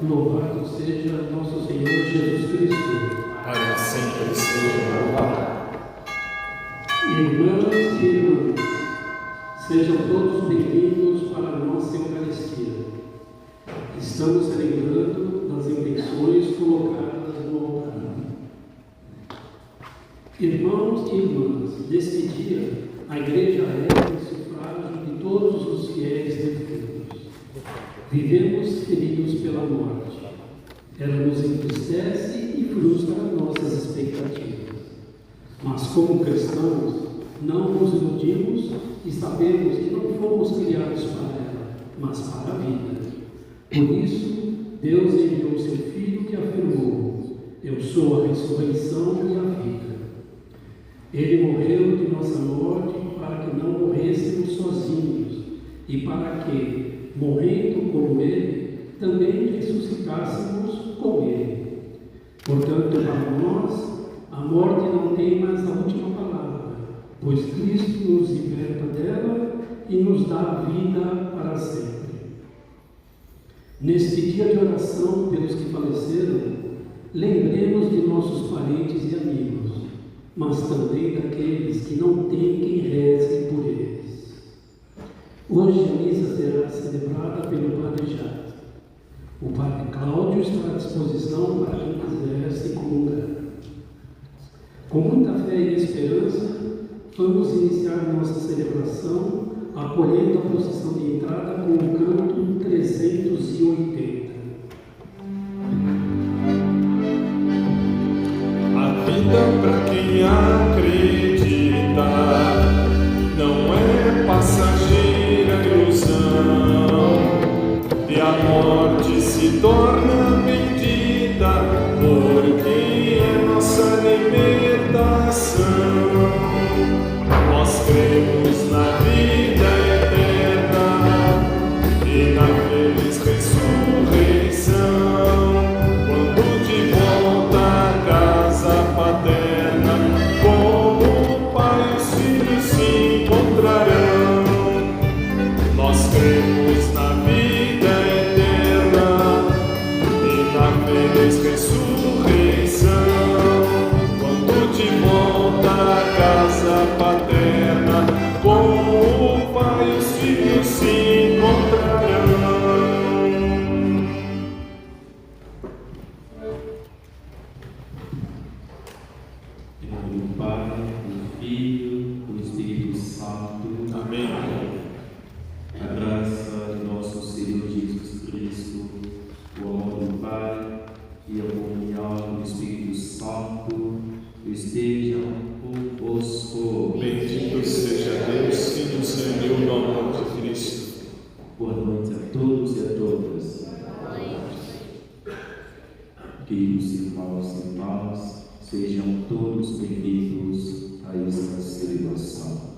Louvado seja nosso Senhor Jesus Cristo. Para sempre seja louvado. Irmãs e irmãos, sejam todos bem-vindos para a nossa Eucaristia. Estamos celebrando das intenções colocadas no altar. Irmãos e irmãs, neste dia, a Igreja é o sufrágio de todos os fiéis defuntos. Vivemos feridos pela morte. Ela nos entristece e frustra nossas expectativas. Mas como cristãos, não nos iludimos e sabemos que não fomos criados para ela, mas para a vida. Por isso, Deus enviou seu Filho que afirmou: eu sou a ressurreição e a vida. Ele morreu de nossa morte para que não morrêssemos sozinhos e para que, morrendo como Ele, também ressuscitássemos com Ele. Portanto, para nós, a morte não tem mais a última palavra, pois Cristo nos liberta dela e nos dá vida para sempre. Neste dia de oração pelos que faleceram, lembremos de nossos parentes e amigos, mas também daqueles que não têm quem reze por eles. Hoje a missa será celebrada pelo Padre Jato. O Padre Cláudio está à disposição para quem quiser se comungar. Com muita fé e esperança, vamos iniciar nossa celebração acolhendo a procissão de entrada com o canto 380. A vida para quem acredita não é passageira ilusão, e a morte se torna bendita, porque é nossa libertação. Nós cremos na vida eterna e na feliz ressurreição, quando de volta à casa paterna, como o Pai e os filhos se encontrarão. Nós cremos na vida eterna e na feliz ressurreição, quando de volta à casa paterna, como o Pai e os filhos se encontrarão. Em nome do Pai, do Filho, do Espírito Santo. Amém. A graça de nosso Senhor Jesus Cristo, o amor do Pai e a comunhão do Espírito Santo estejam convosco. Bendito seja Deus que nos reuniu no amor de Cristo. Boa noite a todos e a todas. Queridos irmãos e irmãs, sejam todos bem-vindos a esta celebração.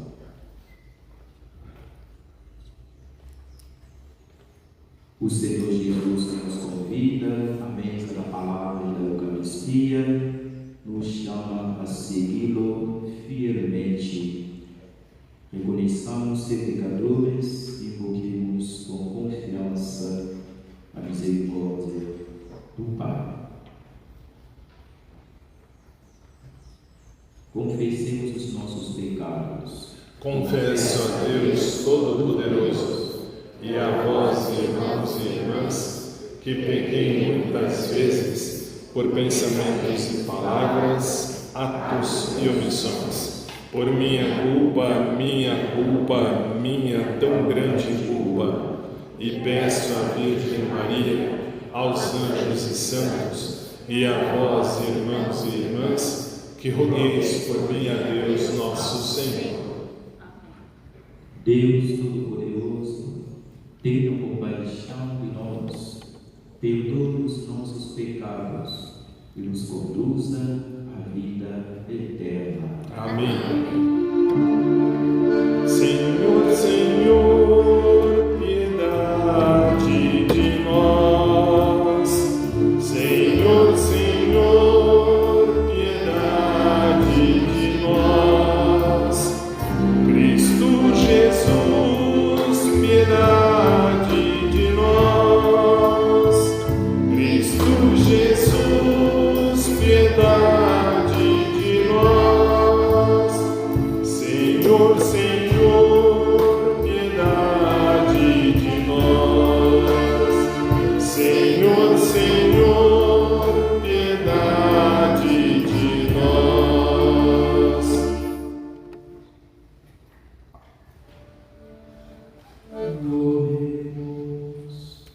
O Senhor Jesus nos convida à mesa da palavra e da Eucaristia, nos chama a segui-lo fielmente. Reconheçamos ser pecadores e invoquemos com confiança a misericórdia do Pai. Confessemos os nossos pecados. Confesso a Deus Todo-Poderoso e a vós, irmãos e irmãs, que pequei muitas vezes por pensamentos e palavras, atos e omissões. Por minha tão grande culpa. E peço à Virgem Maria, aos anjos e santos, e a vós, irmãos e irmãs, que rogueis por mim a Deus nosso Senhor. Deus Todo-Poderoso, tenha compaixão de nós, perdoe os nossos pecados e nos conduza à vida eterna. Amém. Senhor, Senhor, piedade de nós. Senhor, Senhor, piedade de nós. Cristo Jesus, piedade de nós.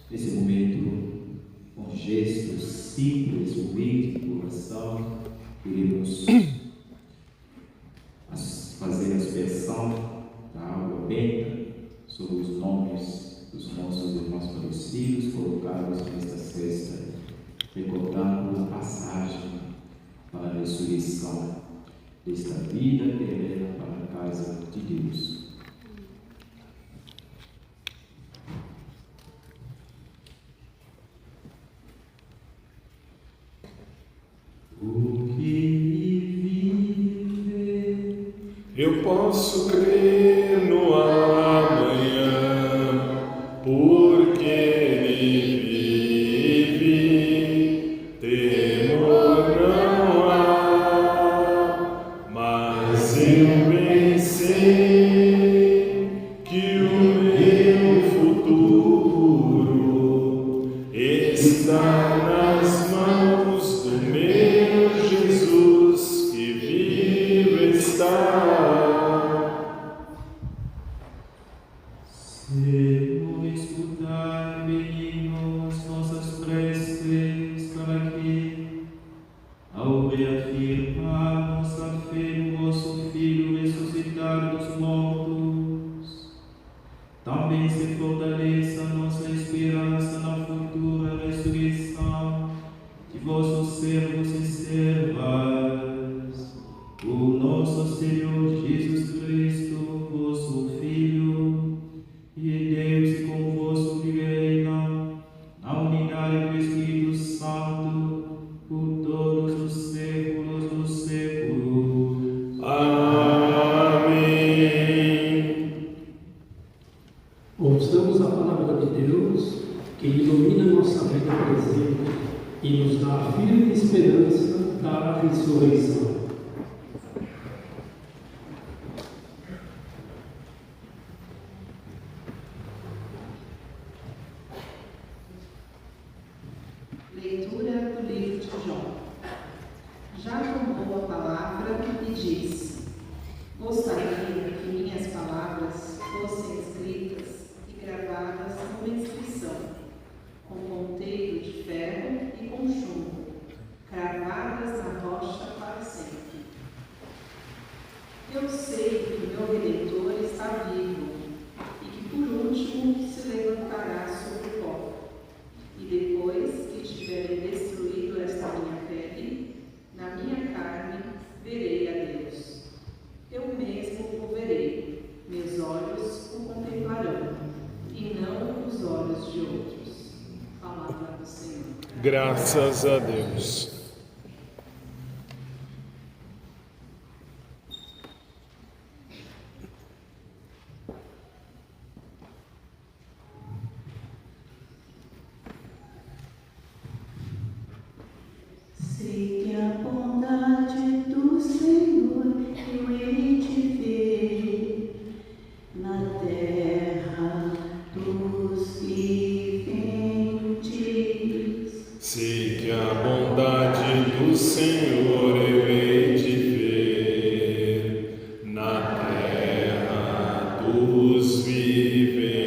Nesse momento, com gestos simples, humildes de coração, iremos fazer a aspersão da água benta sobre os nomes dos nossos irmãos falecidos colocados nesta cesta, recordando a passagem para a ressurreição desta vida eterna para a casa de Deus. O que vive, eu posso crer no amanhã, porque Ele vive, temor não há, mas eu bem sei que o meu futuro está nas mãos do meu Jesus, que vivo está. Senhor, escutai, benigno, as nossas preces, para que, ao reafirmar nossa fé no vosso Filho ressuscitado dos mortos, também se fortaleça nossa esperança na futura ressurreição de vossos servos e servas, o nosso Senhor Jesus Cristo, vosso Filho, e Deus e convosco viverei na unidade do Espírito Santo, por todos os séculos dos séculos. Amém. Ouçamos a palavra de Deus, que ilumina nossa vida presente e nos dá a firme esperança da ressurreição. Leitura do livro de João. Já tomou a palavra e disse: gostaria que minhas palavras fossem escritas e gravadas numa inscrição, com ponteiro de ferro e com chumbo, cravadas na rocha para sempre. Eu sei que o meu Redentor está vivo e que por último se levantará sobre o pó. E depois que tiverem destruído esta minha pele, na minha carne verei a Deus. Eu mesmo o verei, meus olhos o contemplarão, e não os olhos de outros. Palavra do Senhor. Graças a Deus. Sei que a bondade do Senhor eu hei de ver na terra dos viventes. Sei que a bondade do Senhor eu hei de ver na terra dos viventes.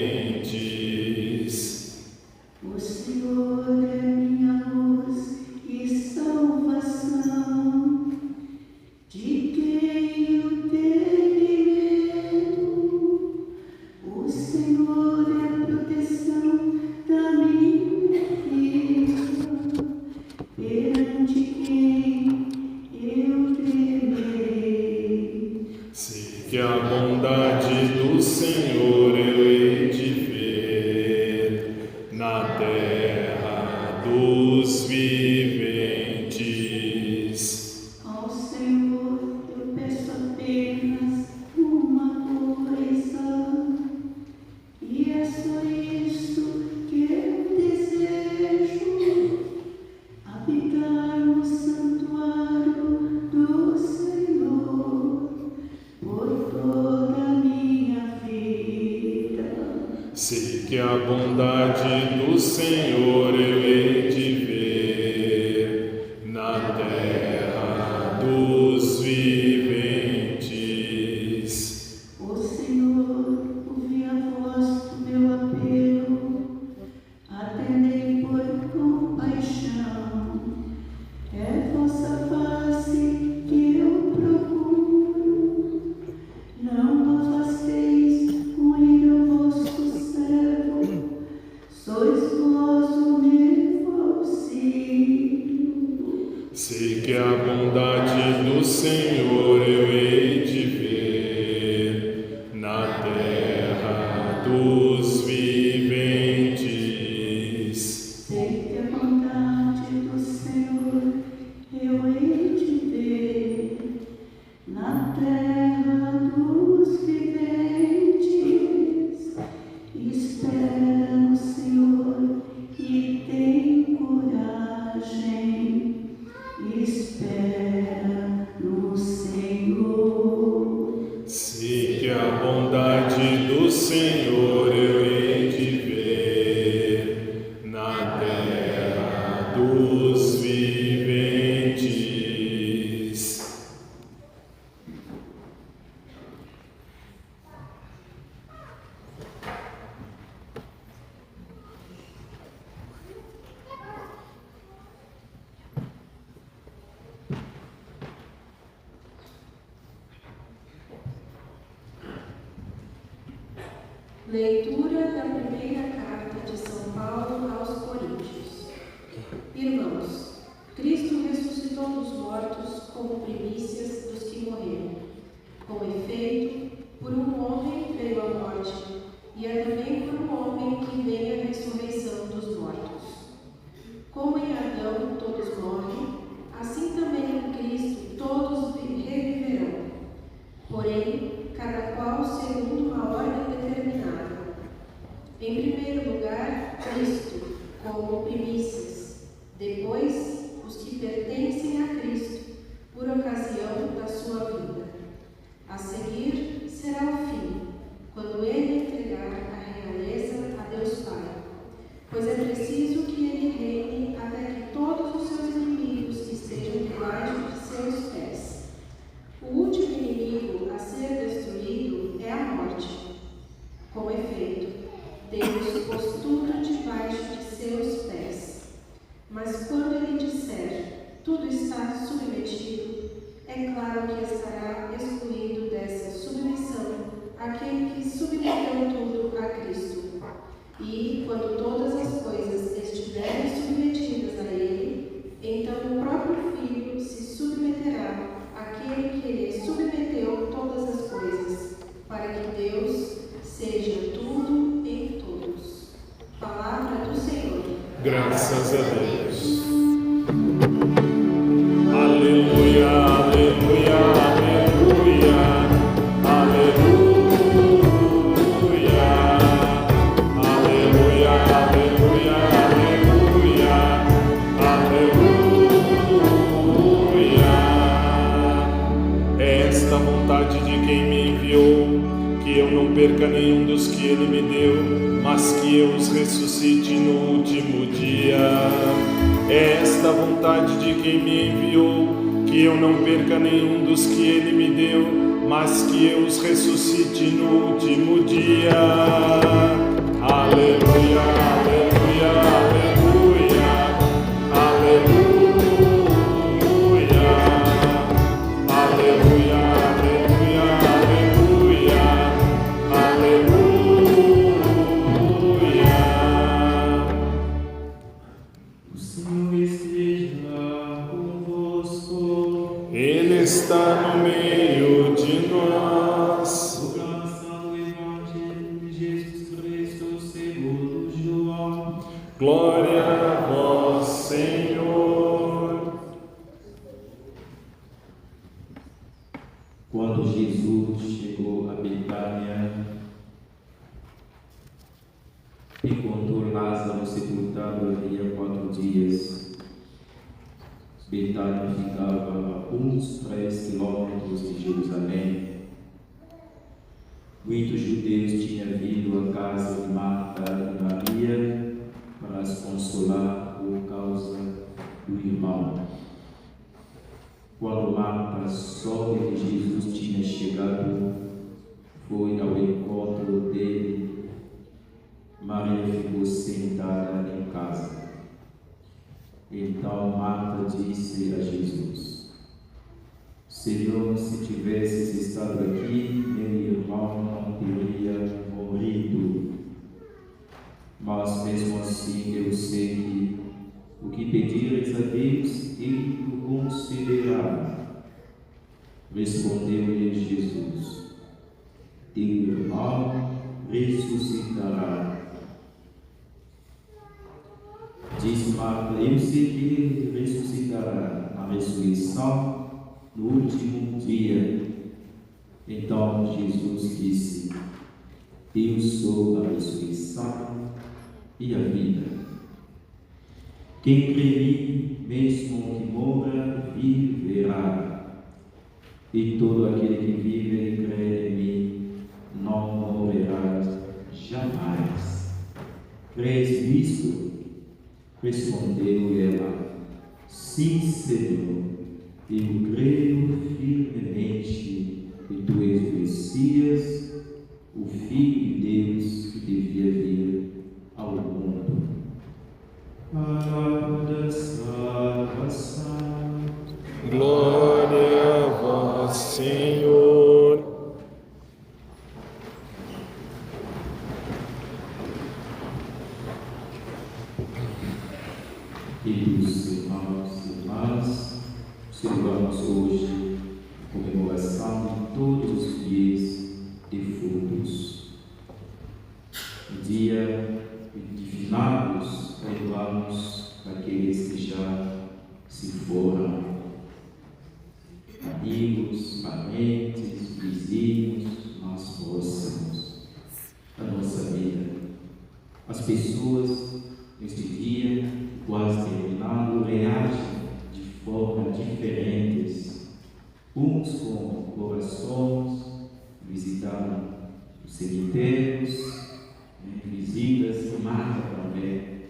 O Senhor é minha luz e salvação, de quem eu terei medo? O Senhor é a proteção da minha vida, perante quem eu temerei. Sei que a bondade do Senhor eu hei de ver na terra dos viventes. Ao Senhor eu peço apenas uma coisa, e é só isso que eu desejo: habitar no santuário do Senhor por toda a minha vida. Sei que a bondade do Senhor eu hei de ver na terra dos viventes. Ó Senhor, ouvi a voz do meu dos viventes. Sei que a vontade do Senhor eu hei de ver na terra dos viventes. Espera no Senhor e tem coragem. Espera no Senhor. Sei que a bondade do Senhor eu hei de ver na terra dos viventes. Leitura da primeira carta de São Paulo aos Coríntios. Irmãos, Cristo ressuscitou dos mortos como primícias dos que morreram. Com efeito, por um homem veio a morte, e é também por um homem que vem a ressurreição dos mortos. Como em Adão todos morrem, assim também em Cristo todos reviverão. Porém, cada qual segundo uma ordem determinada. Em primeiro lugar, Cristo, como primícias. Depois, os que pertencem a Cristo, por ocasião da sua vinda. A seguir, será o fim, quando Ele entregar a realeza a Deus Pai. Pois é preciso que Ele reine até que todos os seus inimigos estejam debaixo de seus pés. O último inimigo a ser destruído é a morte. Com efeito, Deus pôs tudo debaixo de seus pés. Mas quando Ele disser, tudo está submetido, é claro que estará excluído dessa submissão aquele que submeteu tudo a Cristo. E, quando todas as coisas estiverem submetidas a Ele, então o próprio Filho se submeterá àquele que Ele submeteu todas as coisas, para que Deus seja tudo em todos. Palavra do Senhor. Graças a Deus. Aleluia, aleluia, aleluia, aleluia, aleluia, aleluia, aleluia, aleluia. É esta vontade de quem me enviou, que eu não perca nenhum dos que Ele me deu, mas que eu os ressuscite no último dia. É esta vontade de quem me enviou, que eu não perca nenhum dos que Ele me deu, mas que eu os ressuscite no último dia. Aleluia, aleluia, aleluia, aleluia, aleluia, aleluia, aleluia, aleluia. O Senhor esteja convosco. Ele está no meio de nós. Proclamação do Evangelho de Jesus Cristo segundo João. Glória a vós, Senhor. Quando Jesus chegou a Betânia, encontrou Lázaro sepultado havia 4 dias. Betânia ficava a uns 3 quilômetros de Jerusalém. Muitos judeus tinham vindo à casa de Marta e Maria para as consolar por causa do irmão. Quando Marta soube que Jesus tinha chegado, foi ao encontro dele. Maria ficou sentada em casa. Então Marta disse a Jesus: Senhor, se tivesses estado aqui, meu irmão não teria morrido. Mas mesmo assim eu sei que o que pedires a Deus, Ele o concederá. Respondeu-lhe Jesus: Teu irmão ressuscitará. Diz Marta: eu sei que ele ressuscitará na ressurreição no último dia. Então Jesus disse: eu sou a ressurreição e a vida. Quem crê em mim, mesmo que morra, viverá. E todo aquele que vive e crê em mim não morrerá jamais. Crês nisto? Respondeu ela: sim, Senhor, eu creio firmemente que tu és o Messias, o Filho de Deus que devia vir ao mundo. Palavra da salvação. Glória a vós, Senhor. Queridos irmãos e irmãs, celebramos hoje a comemoração de todos os fiéis defuntos. No dia de finados, lembramos daqueles que já se foram, amigos, parentes, vizinhos, mais próximos da nossa vida. As pessoas neste dia, quase terminando, reagem de forma diferentes, uns com orações, visitando os cemitérios, visitas que marcam também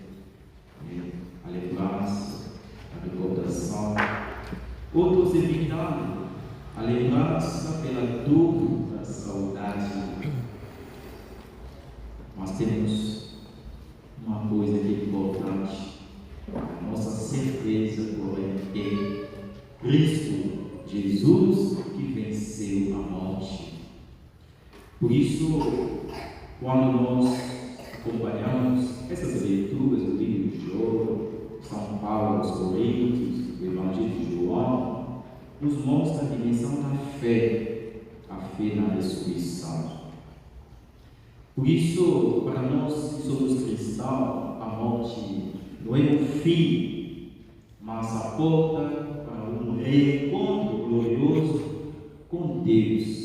a lembrança, a recordação. Outros evitando a lembrança pela dor da saudade. Nós temos uma coisa que é importante, a nossa certeza, porém, é Cristo Jesus que venceu a morte. Por isso, quando nós acompanhamos essas leituras do livro de João, São Paulo aos Coríntios, o Evangelho de João, nos mostra a dimensão da fé, a fé na ressurreição. Por isso, para nós que somos cristãos, a morte não é um fim, mas a porta para um reencontro glorioso com Deus.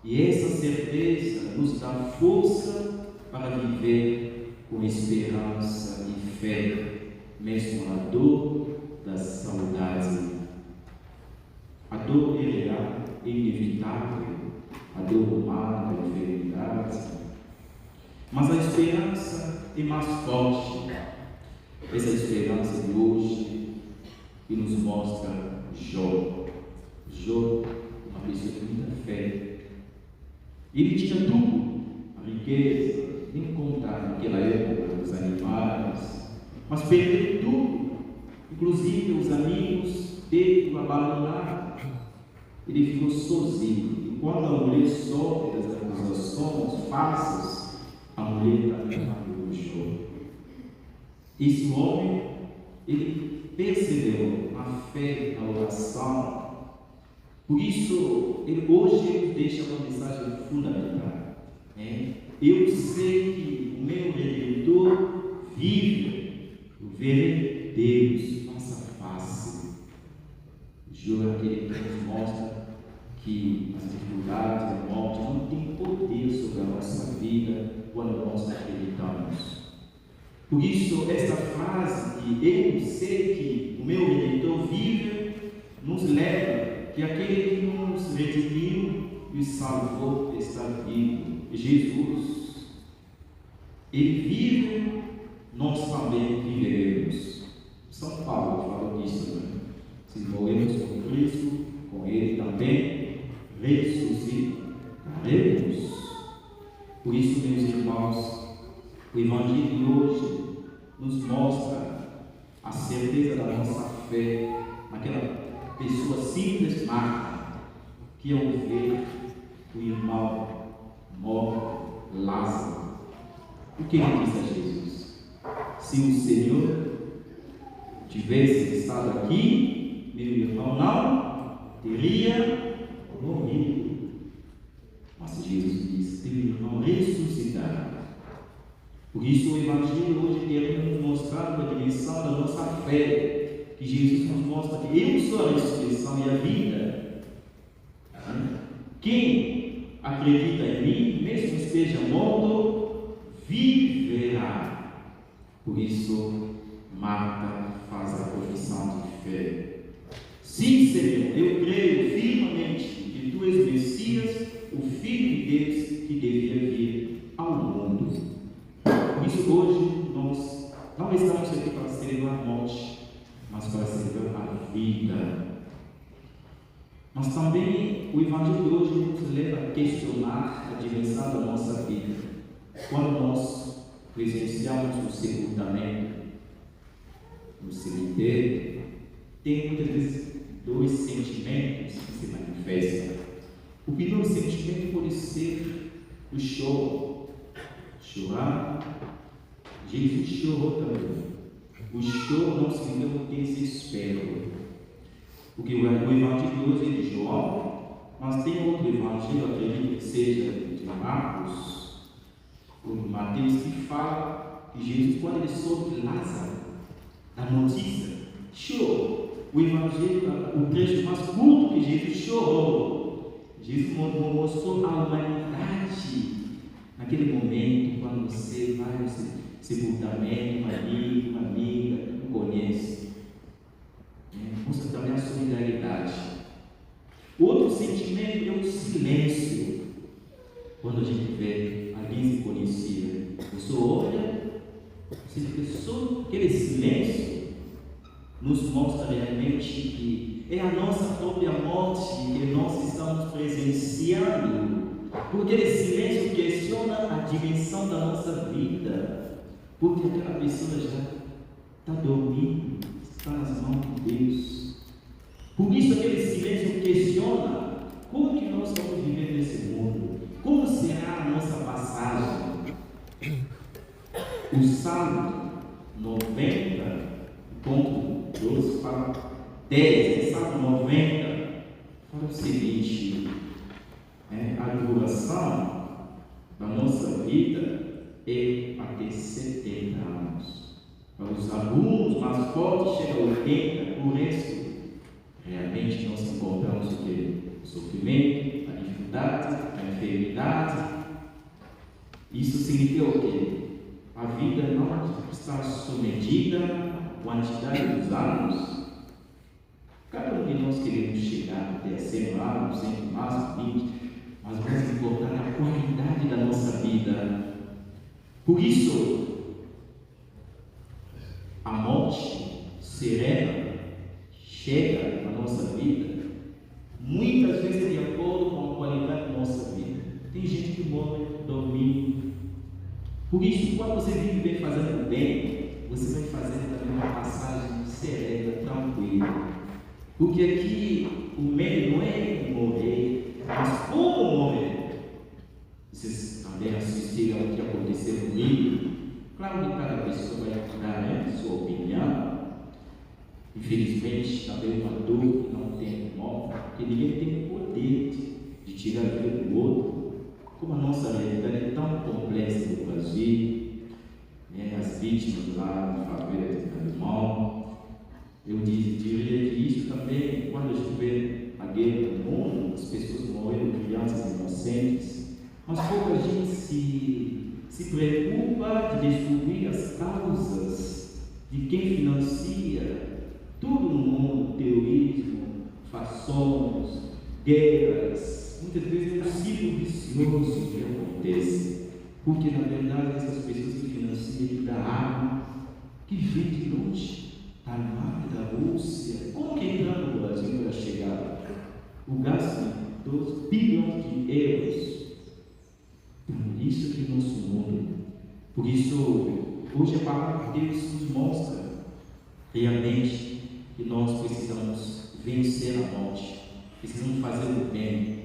E essa certeza nos dá força para viver com esperança e fé, mesmo na dor da saudade. A dor é real, é inevitável, a dor humana, a enfermidade. Mas a esperança é mais forte. Essa esperança de hoje que nos mostra Jó. Jó, uma pessoa de muita fé. Ele tinha tudo, a riqueza, nem contar naquela época os animais, mas perdeu tudo, inclusive os amigos dele o abandonaram. Ele ficou sozinho. E quando a mulher soube das acusações falsas, a mulher também matou o Jó. Esse homem, ele percebeu a fé na oração. Por isso, hoje ele deixa uma mensagem fundamental. Eu sei que o meu Redentor vive, verei Deus face a face. Jó é aquele que nos mostra que as dificuldades, a morte não tem poder sobre a nossa vida quando nós acreditamos. Por isso, esta frase que eu sei que o meu Redentor vive, nos leva que aquele que nos redimiu e salvou está vivo, Jesus. Ele vive, nós também viveremos. São Paulo falou disso, né? Se morremos com Cristo, com Ele também ressuscitaremos. Por isso, meus irmãos, o Evangelho de hoje nos mostra a certeza da nossa fé naquela pessoa simples, Marta, que ao ver o irmão morto, Lázaro, o que ele disse a Jesus? Se o Senhor tivesse estado aqui, meu irmão não teria morrido. Mas Jesus disse: teu irmão ressuscitou. Por isso o Evangelho hoje quer nos mostrar a dimensão da nossa fé, que Jesus nos mostra que eu sou a ressurreição e a vida. Quem acredita em mim, mesmo esteja morto, viverá. Por isso, Marta faz a profissão de fé. Sim, Senhor, eu creio firmemente que Tu és Messias, o Filho de Deus que devia vir ao mundo. Por isso, hoje, nós não estamos aqui para celebrar a morte, mas para celebrar a vida. Mas também o Evangelho de hoje nos leva a questionar a dimensão da nossa vida. Quando nós presenciamos o sepultamento no cemitério, tem muitas vezes dois sentimentos que se manifestam. O primeiro sentimento pode ser o choro. Chorar, Jesus chorou também. O choro não significa desespero. Porque o Evangelho de hoje é de João, mas tem outro Evangelho, acredito que seja de Marcos, ou de Mateus, que fala que Jesus, quando ele soube de Lázaro, da notícia, chorou. O Evangelho, o trecho mais curto que Jesus chorou. Jesus mostrou a humanidade naquele momento, quando você vai no sepultamento, um amigo, uma amiga, não conhece. Mostra também a solidariedade. Outro sentimento é o silêncio. Quando a gente vê alguém se conhecia, a pessoa olha, só aquele silêncio nos mostra realmente que é a nossa própria morte que nós estamos presenciando. Porque aquele silêncio questiona a dimensão da nossa vida. Porque aquela pessoa já está dormindo, está nas mãos de Deus. Por isso aquele silêncio questiona como que nós vamos viver nesse mundo. Como será a nossa passagem? O Salmo 90, ponto 12 para 10, Salmo 90, fala o seguinte: a duração da nossa vida é até 70 anos. Para os alunos mais fortes chega a 80, o resto realmente nós encontramos o quê? O sofrimento, a dificuldade, a enfermidade. Isso significa o quê? A vida não está submetida à quantidade dos anos. Cada um de nós queremos chegar até 100 anos, 100 mais, 20, mas vamos importar a qualidade da nossa vida. Por isso, a morte serena chega na nossa vida, muitas vezes de acordo com a qualidade da nossa vida. Tem gente que morre dormindo. Por isso, quando você vive fazendo bem, você vai fazer também uma passagem serena, tranquila. Porque aqui o medo não é morrer, mas como morrer. Vocês também assistiram ao que aconteceu comigo. Claro que cada pessoa vai dar sua opinião. Infelizmente, também uma dor que não tem morte, porque ninguém tem o poder de tirar a vida do outro. Como a nossa realidade é tão complexa no Brasil, as vítimas lá de favela de Alemão, eu diria que isso também, quando a gente vê a guerra no mundo, as pessoas morrendo, crianças inocentes, mas pouca gente se preocupa de descobrir as causas de quem financia tudo no mundo: terrorismo, fações, guerras. Muitas vezes é um ciclo vicioso que acontece, porque na verdade essas pessoas que financiam da arma, que vem de longe, da Alemanha, da Rússia, como que entraram no Brasil para chegar? O gasto de 12 bilhões de euros. Por isso que nosso mundo, por isso hoje a palavra de Deus nos mostra realmente que nós precisamos vencer a morte, precisamos fazer o bem.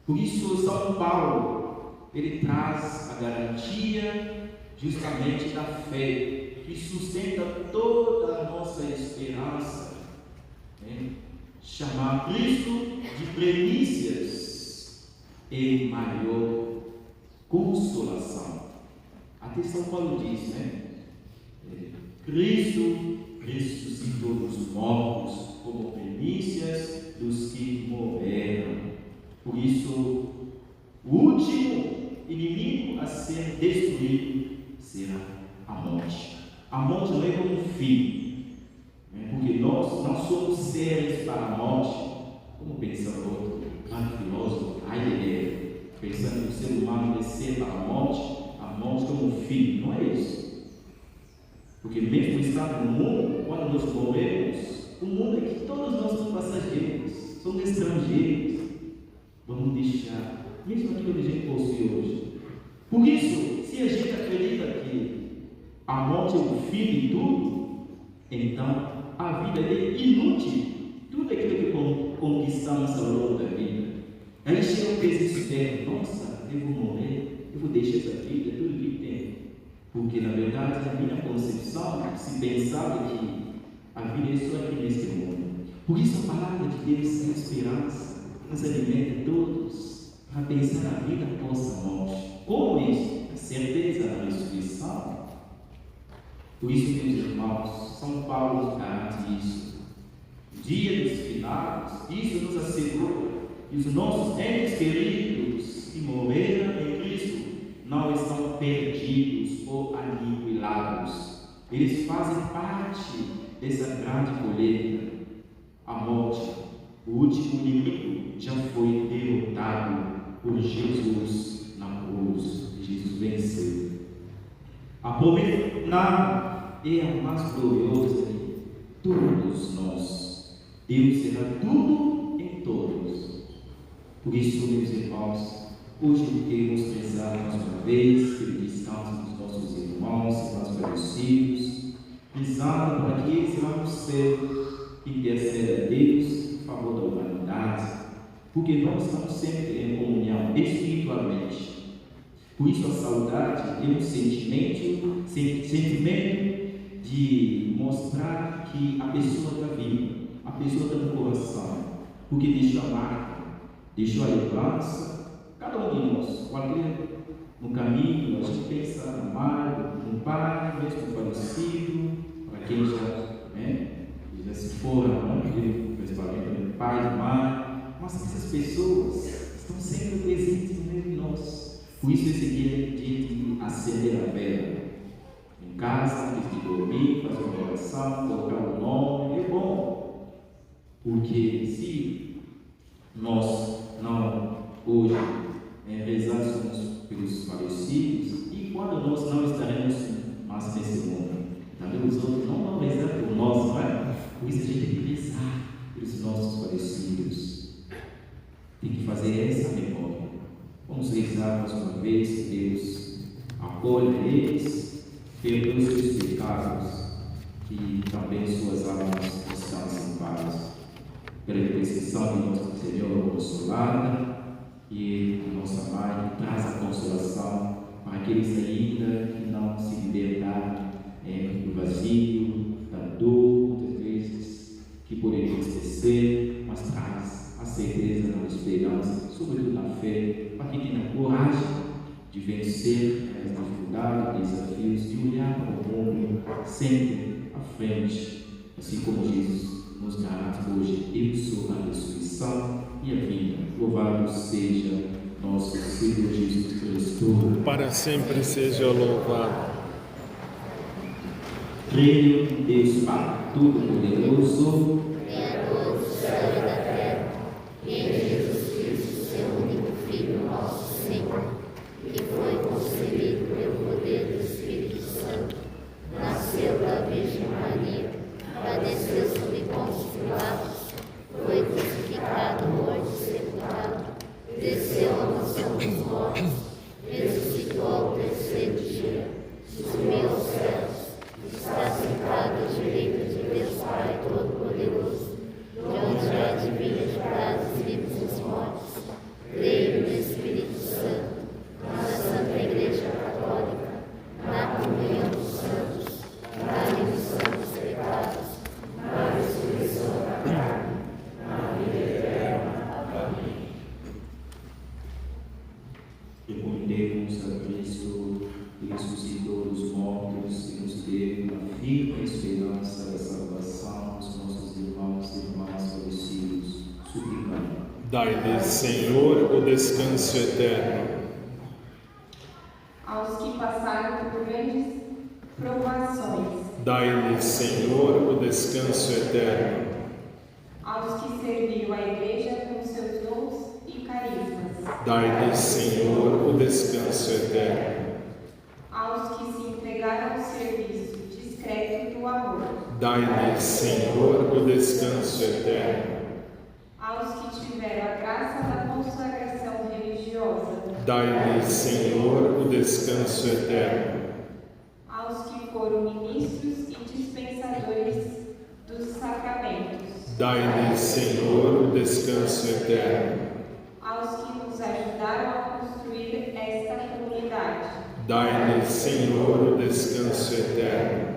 Por isso São Paulo, ele traz a garantia justamente da fé, que sustenta toda a nossa esperança, chamar Cristo de primícias e maior consolação. A Até São Paulo diz, né? Cristo ressuscitou dos mortos como primícias dos que morreram. Por isso, o último inimigo a ser destruído será a morte. A morte não é como um fim, né? Porque nós não somos seres para a morte, como pensa o outro grande filósofo Heidegger, pensando que o ser humano é ser para a morte como um fim. Não é isso. Porque mesmo estando no mundo, quando nós morremos, o mundo é que todos nós somos passageiros, somos estrangeiros. Vamos deixar, mesmo aquilo que a gente possui hoje. Por isso, se a gente acredita que a morte é o fim de tudo, então a vida é inútil. Tudo aquilo que conquistamos ao longo da vida. Aí chega um desespero, nossa, eu vou morrer, eu vou deixar essa vida, tudo que tem. Porque na verdade, na minha concepção, se pensava que a vida é só aqui neste mundo. Por isso a palavra de Deus é esperança, nos alimenta todos para pensar na vida após a morte. Como isso? A certeza da ressurreição. Por isso, meus irmãos, São Paulo garante isso. Dia dos finados, isso nos assegura que os nossos entes queridos que morreram em Cristo não estão perdidos ou aniquilados. Eles fazem parte dessa grande colheita. A morte, o último inimigo, já foi derrotado por Jesus na cruz. Jesus venceu. A promessa é a mais gloriosa de todos nós. Deus será tudo em todos. Por isso, meus irmãos, hoje queremos rezar mais uma vez pelo descanso dos nossos irmãos e nossos falecidos, rezando para que eles lá no céu intercedam a Deus em favor da humanidade, porque nós estamos sempre em comunhão espiritualmente. Por isso a saudade é um sentimento de mostrar que a pessoa está viva, a pessoa está no coração, porque deixou a marca, deixou a lembrança. Cada um de nós, qualquer no caminho, a gente pensa na mãe, no pai, mesmo falecido, para quem já se foram, principalmente no pai, na mãe, mas essas pessoas estão sempre presentes no meio de nós. Por isso esse dia é dia de acender a vela. Em casa, antes de dormir, fazer uma oração, colocar o nome, é bom. Porque se nós não hoje rezássemos pelos falecidos, e quando nós não estaremos mais nesse mundo, também os outros não vão rezar por nós, não é? Por isso a gente tem que rezar pelos nossos falecidos. Tem que fazer essa memória. Vamos rezar mais uma vez que Deus acolha eles, perdoe os seus pecados, que também suas almas descansem em paz. Pela intercessão de nosso Senhor Consolada e de nossa Mãe, que traz a consolação para aqueles ainda que não se libertaram do vazio, da dor, muitas vezes, que poderiam esquecer, mas traz a certeza, a esperança, sobretudo na fé, para que tenha coragem de vencer as dificuldades, desafios, de olhar para o mundo sempre à frente, assim como Jesus nos garante hoje: eu sou a ressurreição e a vida. Louvado seja nosso Senhor Jesus Cristo. Para sempre seja louvado. Creio em Deus Pai Todo-Poderoso, Criador do céu e da terra, e em Jesus Cristo, seu único Filho, nosso Senhor, que foi concebido pelo poder do Espírito Santo, nasceu da Virgem Maria, padeceu sob Pôncio Pilatos, foi crucificado, morto e sepultado, desceu à mansão dos mortos, ressuscitou ao terceiro dia, subiu aos céus, está sentado à direita de Deus Pai Todo-Poderoso. Dai-lhes, Senhor, o descanso eterno. Aos que passaram por grandes provações, Dai-lhes, Senhor, o descanso eterno. aos que serviram a Igreja com seus dons e carismas, Dai-lhes, Senhor, o descanso eterno. aos que se entregaram ao serviço discreto do amor, Dai-lhes, Senhor, o descanso eterno. aos que tiveram a graça da consagração religiosa, Dai-lhes, Senhor, o descanso eterno. aos que foram ministros e dispensadores dos sacramentos, Dai-lhes, Senhor, o descanso eterno. aos que nos ajudaram a construir esta comunidade, Dai-lhes, Senhor, o descanso eterno.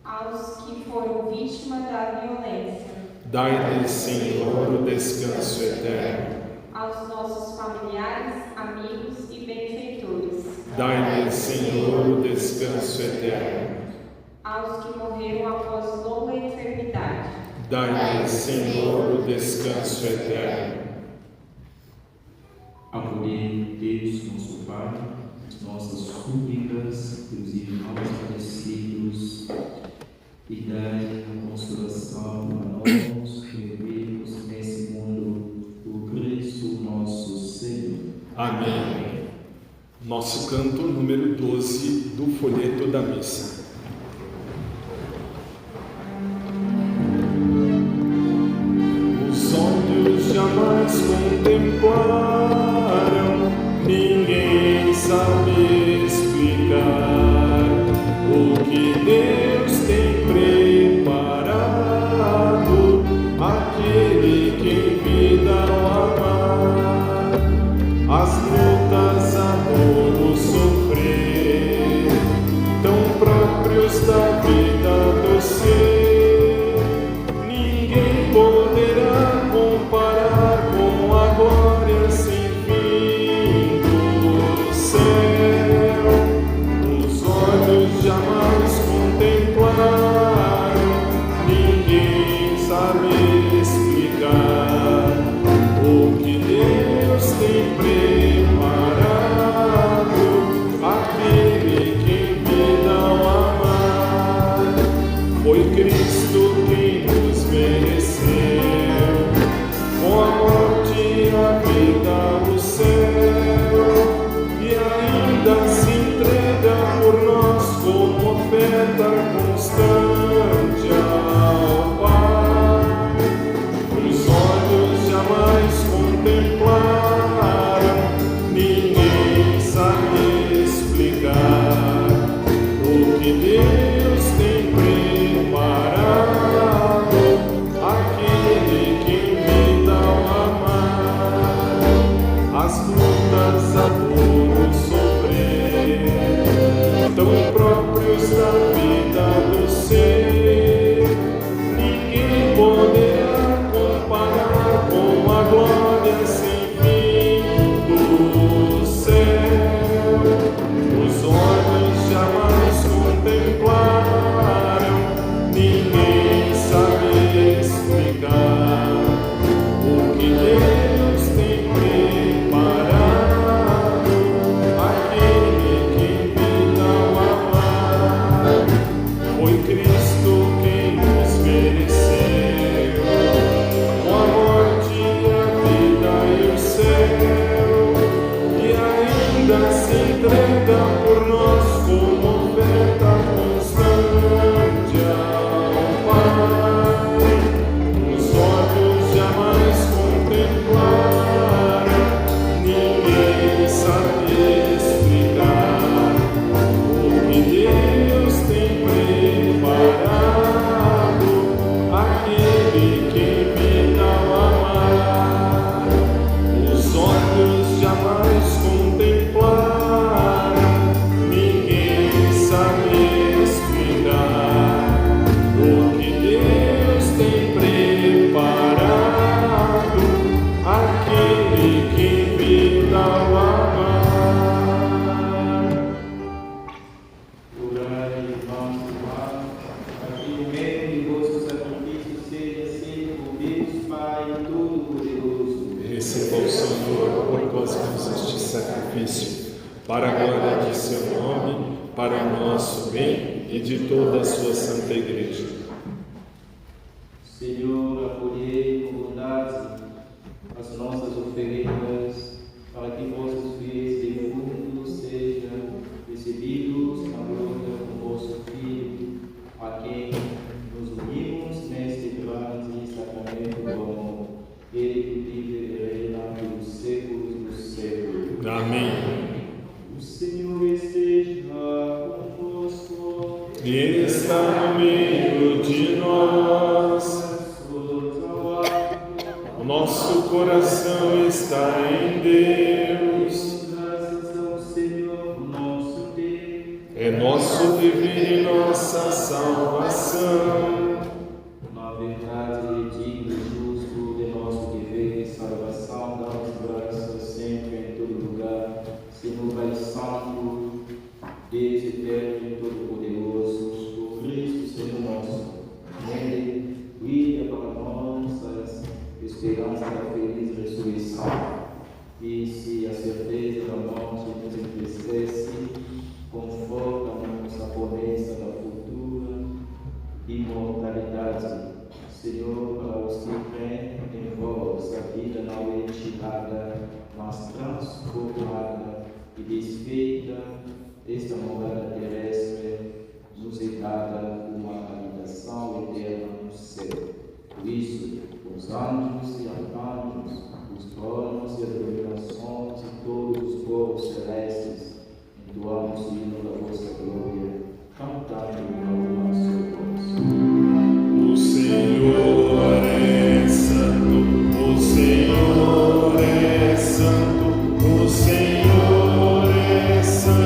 aos que foram vítimas da violência, Dai-lhes, Senhor, o descanso eterno. aos nossos familiares, amigos e benfeitores, Dai-lhes, Senhor, o descanso eterno. aos que morreram após longa enfermidade, Dai-lhes, Senhor, o descanso eterno. Ao poder de Deus, nosso Pai, as nossas súplicas pelos irmãos falecidos e dai a consolação a nós que vivemos nesse mundo, por Cristo nosso Senhor. Amém. Nosso canto número 12 do folheto da missa. Os olhos jamais contemplaram, ninguém sabe explicar o que Deus tem preparado àquele que em vida o amar. As lutas, a dor, o sofrer, tão próprios da vida do ser, ninguém poderá comparar com a glória sem fim do céu. Os olhos jamais contemplaram, ninguém sabe explicar o que Deus tem preparado àquele que em vida o amar. Foi Cristo quem nos mereceu, com a morte, a vida, o céu, e ainda se entrega por nós como oferta constante ao Pai. Os olhos jamais contemplaram, ninguém sabe explicar o que Deus tem preparado àquele que em vida o amar. As lutas, a dor, o sofrer, tão próprios da vida do ser, ninguém poderá comparar com a glória sem fim do céu. Os olhos jamais contemplaram, sacrifício, para a glória de seu nome, para o nosso bem e de toda a sua santa Igreja. Senhor, acolhei com bondade as nossas oferendas, para que vossos fiéis defuntos sejam recebidos na glória do vosso Filho, a quem nos unimos neste grande sacramento do amor. Ele que vive e reina pelos séculos dos séculos. Amém. O Senhor esteja convosco. E está no meio de nós. O nosso coração está em Deus. Graças ao Senhor nosso Deus. É nosso dever e nossa salvação. Na verdade, é digno e justo de nosso dever e salvação, damos graças sempre em todo lugar, Senhor Pai Santo, Deus eterno e todo-poderoso, por Cristo, Senhor nosso. Nele, brilha para nossas esperanças da feliz ressurreição. E se a certeza da morte nos entristece, conforta-nos a promessa da futura imortalidade. Senhor, para os que creem em vós, a vida não é tirada, mas transformada e desfeita, esta morada terrestre nos é dada uma habitação eterna no céu. Por isso, os anjos e arcanjos, os tronos e as dominações e todos os povos celestes, entoamos o hino da vossa glória, cantando ao nosso Deus. O Senhor é santo, o Senhor é santo, o Senhor é santo.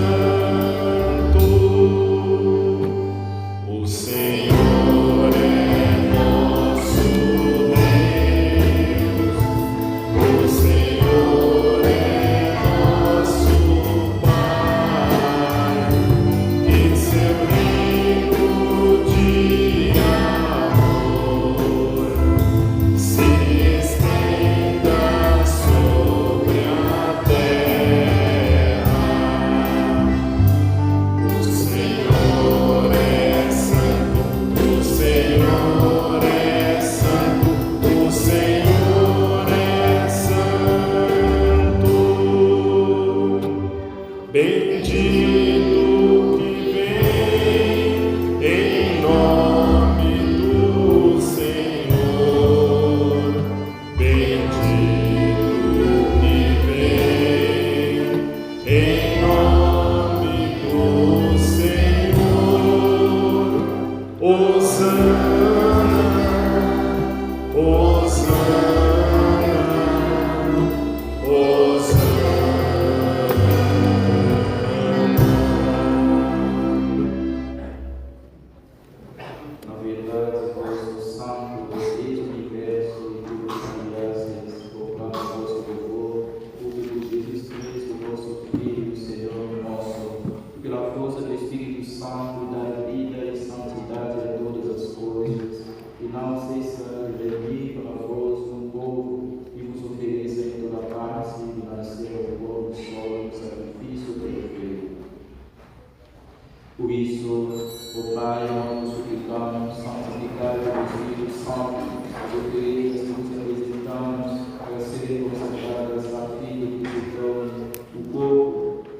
O Senhor é nosso Deus, o Senhor é nosso Pai, em seu reino de amor se estenda sobre a terra. O Senhor é santo, o Senhor é santo, o Senhor é santo. Bendito que vem em nome do Senhor. Bendito que vem em nome do Senhor. Hosana, Hosana, Na verdade, vós, o Santo deste universo e tudo que graças, proclama vosso louvor, por Jesus Cristo, vosso Filho, Senhor nosso, que pela força do Espírito Santo dá vida e santidade a todas as coisas, e não cessa de vir para vós um povo que vos ofereça em toda parte de nascer ao povo solo sacrifício perfeito. Por isso, ó Pai, nós suplicamos, santificai o Espírito Santo, as oferendas que nos apresentamos, para serem consagradas a fim de que se torne o corpo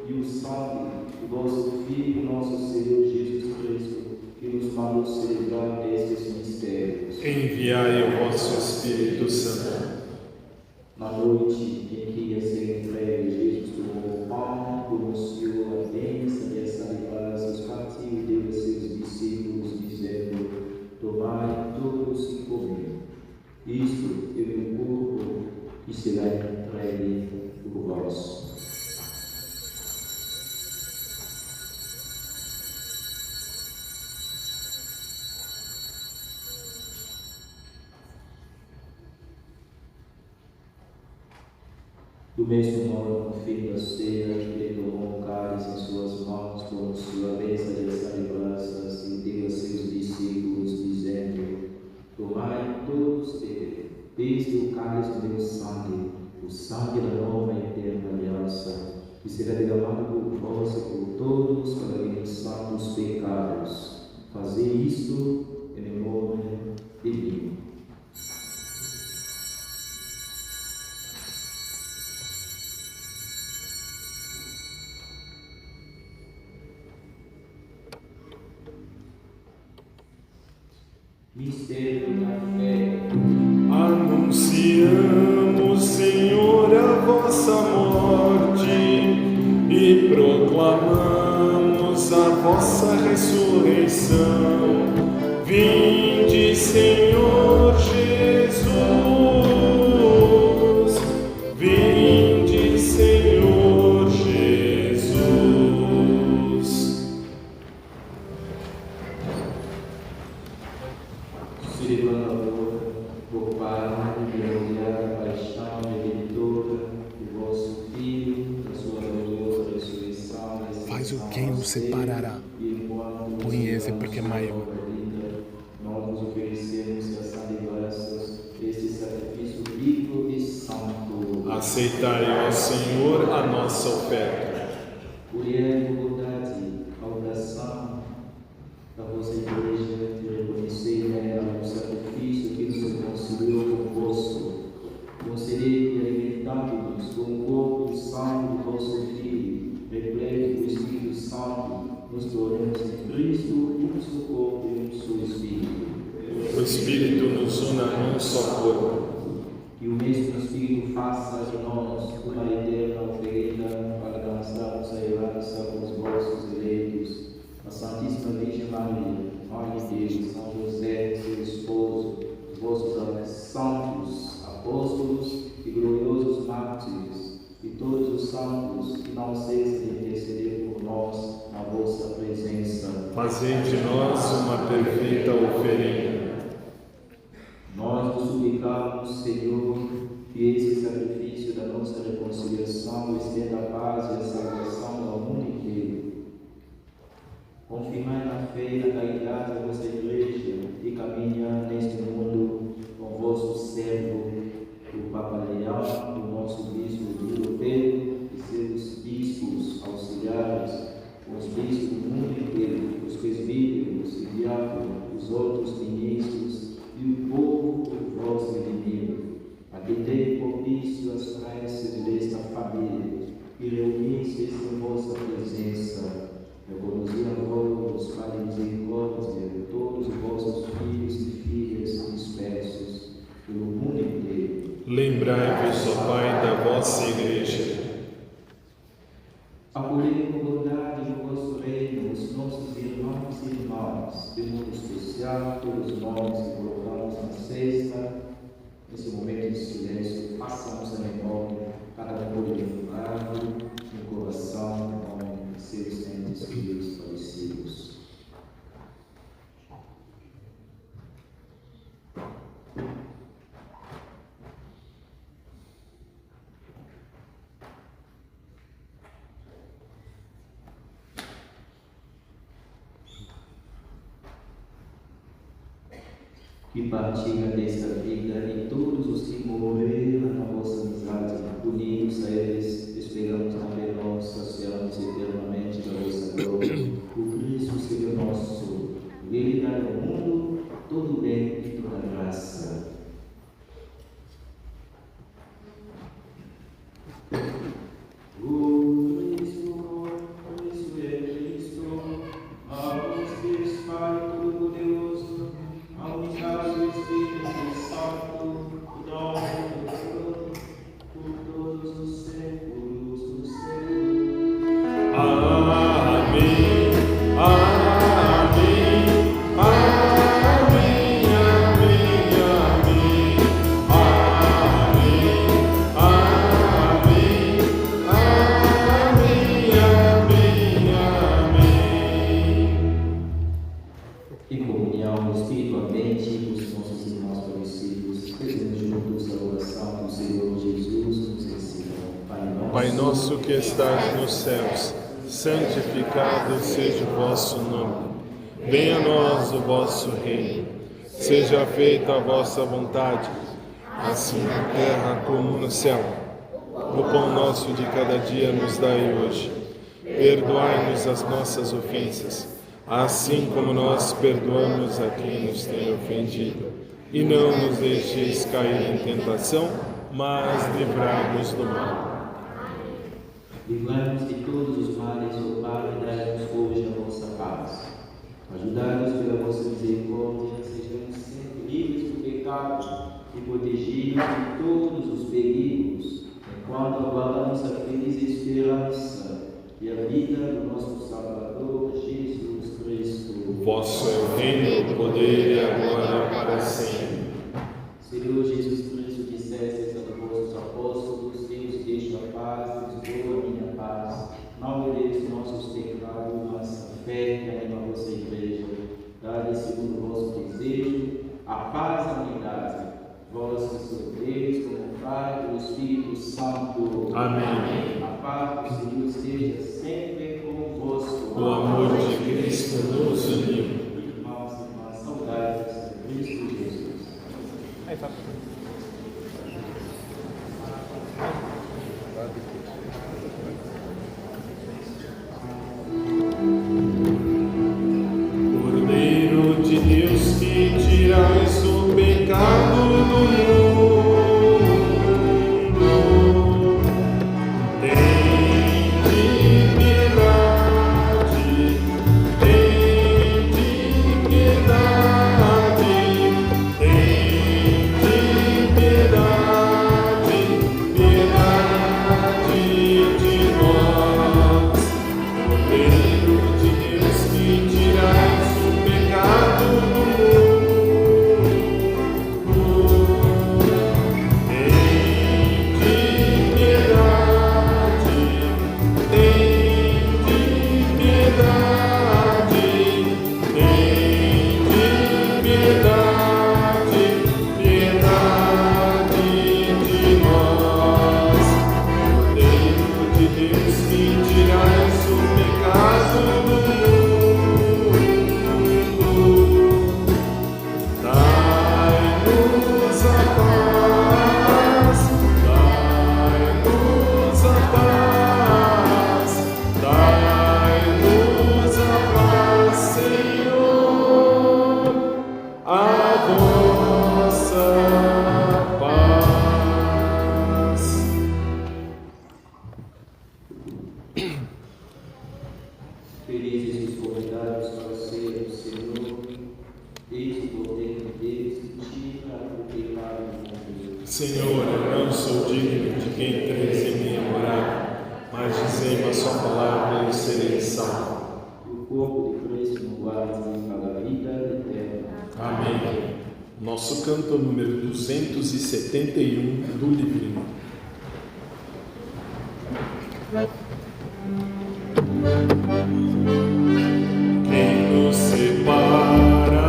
e o sangue do vosso Filho, nosso Senhor Jesus Cristo, que nos mandou celebrar estes mistérios. enviai o vosso Espírito Santo. Na noite em que ia ser entregue, Jesus tomou o pão, pronunciou a bênção e a salvação, partiu e deu a seus discípulos, dizendo: tomai todos e comei. Isto é o meu corpo que será entregue por vós. Do mesmo modo, no fim da ceia, ele tomou um cálice em suas mãos, pronunciou a bênção das salvações e deu a seus discípulos, dizendo: tomai todos desde o cálice do meu sangue, o sangue da nova e eterna aliança, que que será derramado por vós e por todos para a remissão dos pecados. Fazei isto em nome de mim. Mistério da fé. Anunciamos, Senhor, a vossa morte e proclamamos a vossa ressurreição. Vinde, Senhor Jesus. Vinde, Senhor Jesus. Celebrando agora por Pai e olhar a paixão redentora do vosso Filho, da sua gloriosa ressurreição. Faz o quem nos separará. Conhece porque é maior. Nós nos oferecemos ação de graças, este sacrifício vivo e santo. Aceitai, ó Senhor, a nossa oferta. Mulher de bondade, a oração da vossa igreja, de reconhecer nela o sacrifício que nos reconciliou convosco. Concedei que, alimentados com o corpo e sangue do vosso Filho, repleto do Espírito Santo, nos tornemos em Cristo um só corpo e um só Espírito. O Espírito nos una num só corpo. Que o mesmo Espírito faça de nós uma eterna oferenda para alcançarmos a herança com os vossos eleitos. A Santíssima Virgem Maria, Mãe de Deus, São José, seu esposo, os vossos santos, apóstolos e gloriosos mártires, e todos os santos que não cessem de interceder por nós na vossa presença. Fazei de nós uma perfeita oferenda. Nós vos suplicamos, Senhor, que esse sacrifício da nossa reconciliação estenda a paz e a salvação ao mundo inteiro. Confirmai na fé e na caridade a vossa Igreja e caminha neste mundo com vosso servo, o Papa Leão, o nosso bispo Dilo Pedro e seus bispos auxiliares, os bispos do mundo inteiro, os presbíteros e diáconos, os outros ministros e o povo do vosso inimigo. Atendei propício as preces desta família e reunistes em vossa presença. Reconduzi a vós, Pai de misericórdia, todos os vossos filhos e filhas dispersos pelo mundo inteiro. Lembrai-vos, ó Pai, da vossa Igreja. Acolhei com bondade no vosso reino os nossos irmãos e irmãs, de modo especial todos nós que colocamos na cesta. Nesse momento de silêncio, façamos a memória, cada um levado no coração, no nome de seus entes filhos falecidos. Que partilha desta vida e todos os que morreram na vossa amizade, unidos a eles, esperamos também nós saciarmos eternamente da vossa glória. Por Cristo, Senhor nosso, Ele dá ao mundo todo o bem e toda a graça. Pai nosso que estás nos céus, santificado seja o vosso nome. Venha a nós o vosso reino. Seja feita a vossa vontade, assim na terra como no céu. O pão nosso de cada dia nos dai hoje. Perdoai-nos as nossas ofensas, assim como nós perdoamos a quem nos tem ofendido. E não nos deixeis cair em tentação, mas livrai-nos do mal. Livrai-nos de todos os males, ó Pai, e dai-nos hoje a vossa paz. Ajudai-nos pela vossa misericórdia, sejamos sempre livres do pecado e protegidos de todos os perigos, enquanto aguardamos a feliz esperança e a vida do nosso Salvador, Jesus Cristo. Vosso é o reino, o poder e a glória para sempre. Senhor Jesus Cristo, dissestes aos vossos apóstolos: eu vos deixo a paz, vos dou a minha paz. Não olheis nossos pecados, mas a fé que anima a vossa igreja. Dai-lhe segundo o vosso desejo a paz e a unidade. Vós que sois Deus, como o Pai e o Espírito Santo. Amém. A paz do Senhor esteja sempre convosco. O amor de Cristo nos uniu. Irmãos e irmãs, saudades de Cristo Jesus. Cordeiro de Deus, que tirais o pecado do mundo, tende piedade, tende piedade, tende piedade, piedade de nós. Cordeiro de Deus, que tirais o pecado do mundo, Felizes os convidados para a ceia do Senhor, eis o poder de Deus que tira o pecado do mundo. Senhor, eu não sou digno de quem entreis em minha morada, mas dizei uma só palavra e eu serei salvo. O corpo de Cristo nos guarda para a vida eterna. Amém. Nosso canto número 271 do livrinho. Quem nos separará?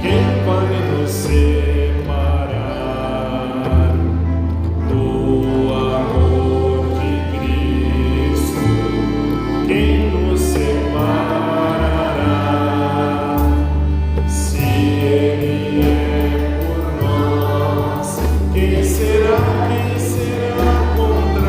Quem vai nos separar do amor de Cristo? Quem nos separará? Se Ele é por nós, quem será contra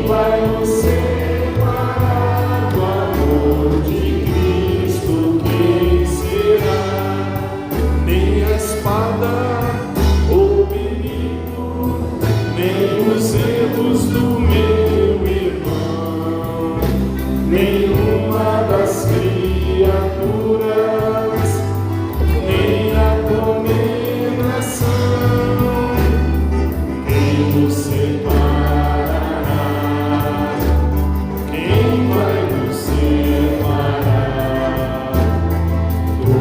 vai nos separar do amor de Cristo? Quem será? Nem a espada ou o perigo, nem os erros do meu irmão, nenhuma das criaturas, nem a condenação. Quem nos separará? Quem vai nos separar do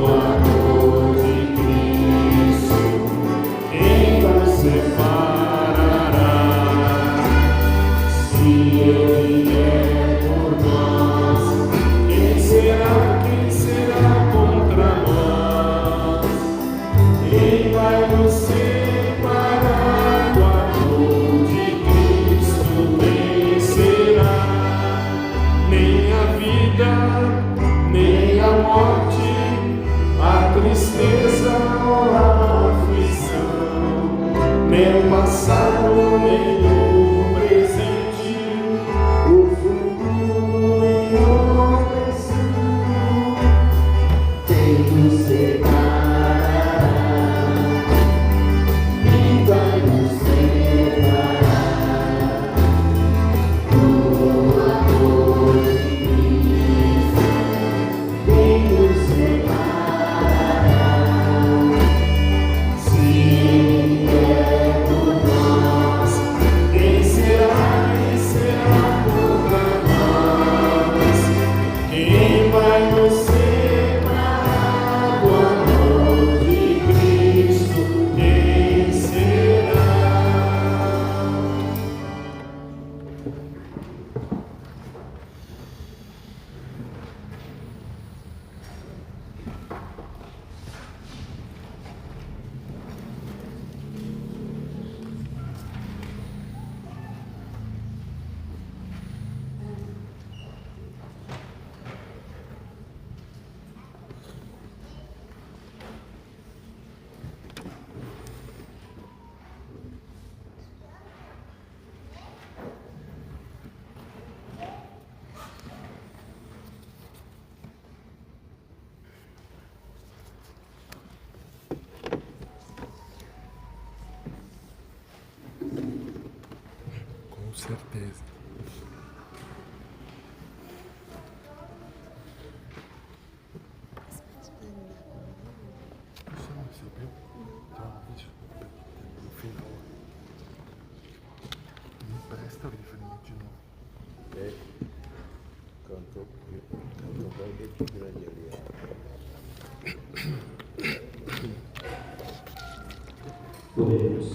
amor de Cristo? Quem nos separará? Se Ele é por nós, quem será contra nós? Quem vai nos separar do amor de Cristo? Vencerá. Nem a vida, nem a morte, a tristeza ou a aflição, nem o passado, nem o presente, o futuro nem a opressão. Quem nos separará? Quem vai nos separar do amor de Cristo? Quem nos separará? Se Ele é por nós, quem será contra nós? Quem vai nos separar do amor de Cristo? Quem será? Com certeza. Você viu? Tem um vídeo no final. Me empresta o livrinho de novo. Cantou bem muito grande ali. Oremos.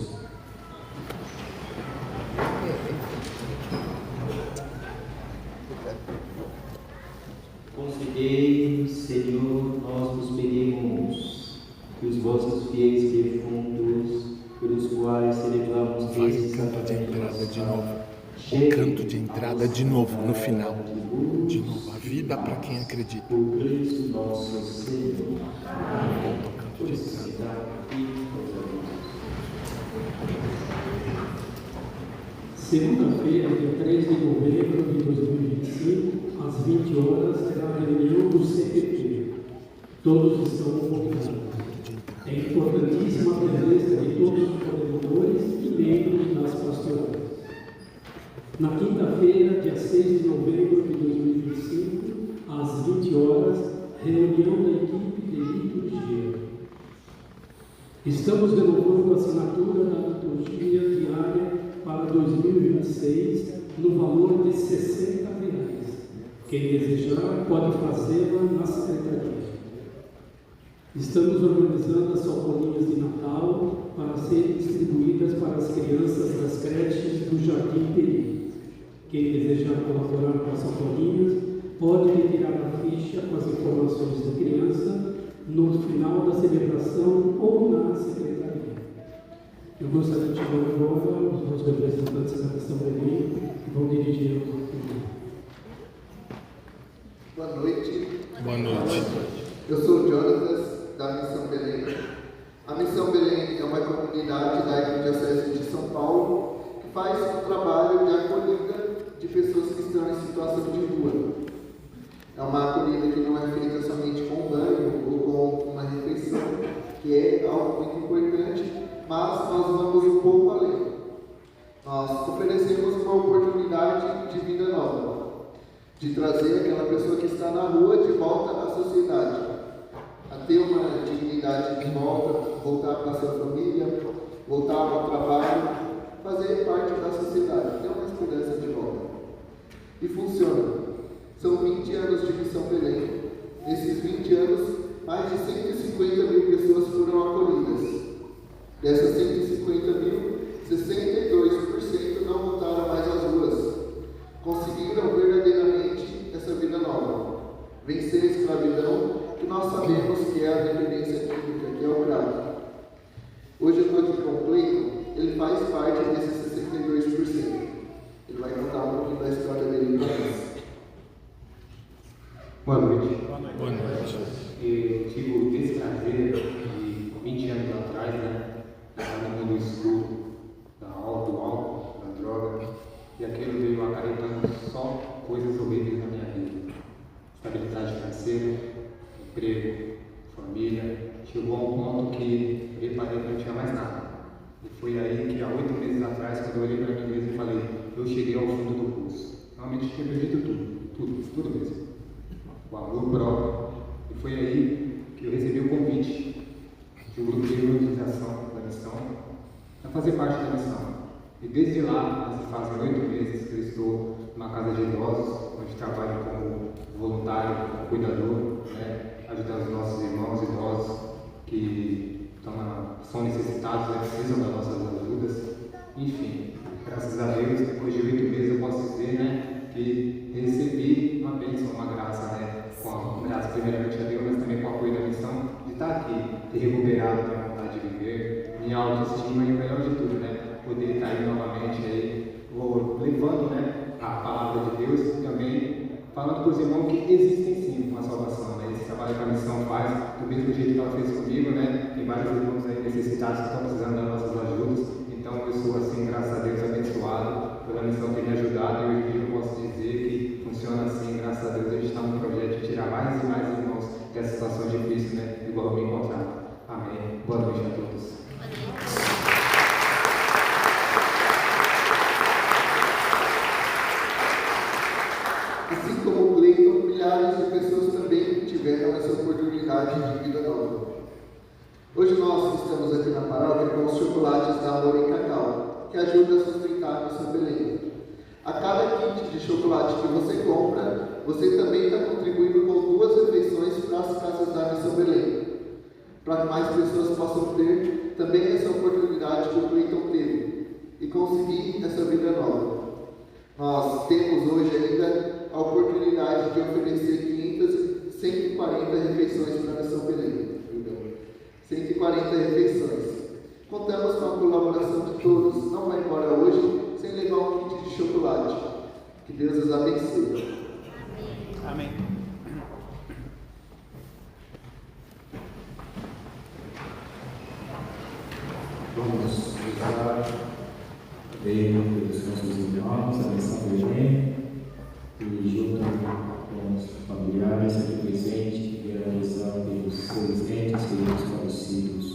Concedei, Senhor, nós vos pedimos que os vossos fiéis defuntos, pelos quais celebramos Vai estes o canto de entrada de novo. O cheguem canto de entrada de novo, no final. de luz De novo, a vida para quem acredita. por Cristo nosso Senhor. Amém. O canto de entrada. Felicidade e Segunda-feira, dia 3 de novembro de 2025, às 20 horas, será a reunião do CPT. Todos estão convidados. É importantíssima a presença de todos os coordenadores e membros das pastorais. Na quinta-feira, dia 6 de novembro de 2025, às 20 horas, reunião da equipe de liturgia. Estamos renovando a assinatura da liturgia diária para 2026 no valor de R$ 60. Quem desejar pode fazê-la na secretaria. Estamos organizando as sacolinhas de Natal para serem distribuídas para as crianças das creches do Jardim Peri. Quem desejar colaborar com as sacolinhas pode retirar a ficha com as informações da criança no final da celebração ou na secretaria. Eu gostaria de chamar agora os meus representantes da questão Belém, que vão dirigir o reunião. Boa noite. Boa noite. Eu sou o Jonatas, da Missão Belém. A Missão Belém é uma comunidade da Arquidiocese de São Paulo que faz um trabalho de acolhida em situação de rua. É uma acolhida que não é feita somente com banho ou com uma refeição, que é algo muito importante, mas nós vamos um pouco além. Nós oferecemos uma oportunidade de vida nova, de trazer aquela pessoa que está na rua de volta à sociedade, a ter uma dignidade de voltar para a sua família, voltar ao trabalho, fazer parte da sociedade, ter uma esperança de volta. E funciona. São 20 anos de Missão Belém. Nesses 20 anos, mais de 150 mil pessoas foram acolhidas. Dessas 150 mil, 62% não voltaram mais às ruas. Conseguiram verdadeiramente essa vida nova. Vencer a escravidão, que nós sabemos que é a dependência química, que é o crack. Hoje eu estou aqui com o Cleiton, ele faz parte desses 62%. Ele vai contar um pouquinho da história dele para nós. Boa noite. Boa noite. Eu tive o desprazer de 20 anos atrás, estar no mundo escuro do álcool, da droga, e aquilo veio acarretando só coisas horríveis na minha vida. Estabilidade financeira, emprego, família. Chegou a um ponto que eu reparei que não tinha mais nada. E foi aí que há 8 meses atrás, quando eu olhei para mim mesmo e falei, eu cheguei ao fundo do poço. Realmente tinha perdido tudo mesmo. O amor próprio. E foi aí que eu recebi o convite de um grupo de organização da missão para fazer parte da missão. E desde lá, fazem 8 meses que eu estou numa casa de idosos, onde trabalho como voluntário, como cuidador, ajudando os nossos irmãos idosos que são necessitados, precisam das nossas ajudas. Enfim, graças a Deus, depois de 8 meses eu posso dizer que recebi uma bênção, uma graça, com graça primeiramente a Deus, mas também com o apoio da missão, de estar aqui, ter recuperado minha vontade de viver, minha autoestima e o melhor de tudo, poder estar aí novamente levando a palavra de Deus e também falando para os irmãos que existem sim uma salvação. Esse trabalho que a missão faz, do mesmo jeito que ela fez comigo, tem vários irmãos aí necessitados que estão precisando das nossas ajudas. Então eu sou assim, graças a Deus, abençoado pela missão que tem me ajudado, e hoje eu posso dizer que funciona assim, graças a Deus. A gente está no projeto de tirar mais e mais irmãos dessa situação difícil, igual eu me encontrar. Amém. Boa noite a todos. Assim como o Cleiton, milhares de pessoas também tiveram essa oportunidade de vida nova. Hoje nós estamos aqui na paróquia com os chocolates da Amor em Cacau, que ajuda a sustentar a Missão Belém. A cada kit de chocolate que você compra, você também está contribuindo com 2 refeições para as casas da Missão Belém, para que mais pessoas possam ter também essa oportunidade que o Cleiton teve e conseguir essa vida nova. Nós temos hoje ainda a oportunidade de oferecer 140 refeições para a Missão Belém. 140 refeições. Contamos com a colaboração de todos. Não vai embora hoje sem levar um kit de chocolate. Que Deus os abençoe. Amém. Vamos rezar pelos nossos irmãos, a missão Belém, e junto com os familiares aqui presentes, quero rezar pelos seus entes, pelos falecidos.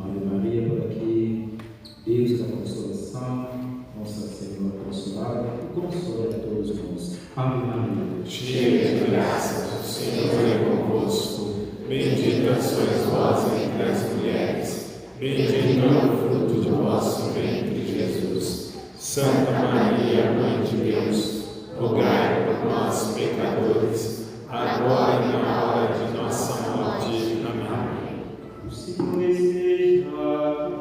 Ave Maria, por aqui, Deus da consolação, Nossa Senhora Consolada, e consola a todos nós. Ave Maria, cheia de graça, o Senhor é convosco. Bendita sois vós entre as mulheres, bendito é o fruto do vosso ventre, Jesus. Santa Maria, Mãe de Deus, rogai por nós, pecadores, agora e na hora de nossa morte. Amém. O Senhor esteja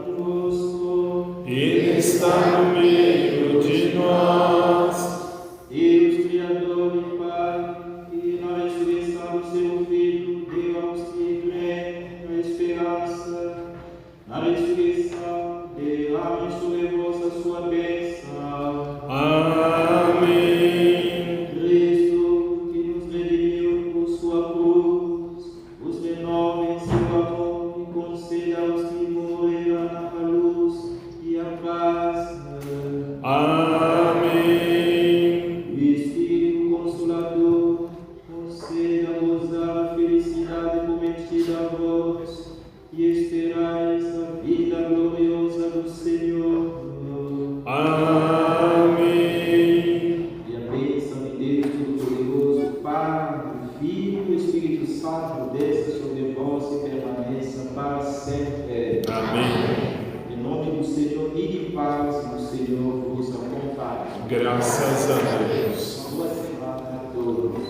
convosco. Ele está no meio de nós. Deus, Criador e Pai, que na ressurreição do seu Filho deu aos que creem a esperança, na ressurreição derrame sobre vós a sua bênção. Amém. Cristo, que nos redimiu por sua cruz, os renove em seu amor e conceda aos que morreram a luz e a paz. Amém. Graças a Deus. Boa semana a todos.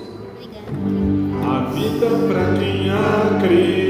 A vida para quem acredita.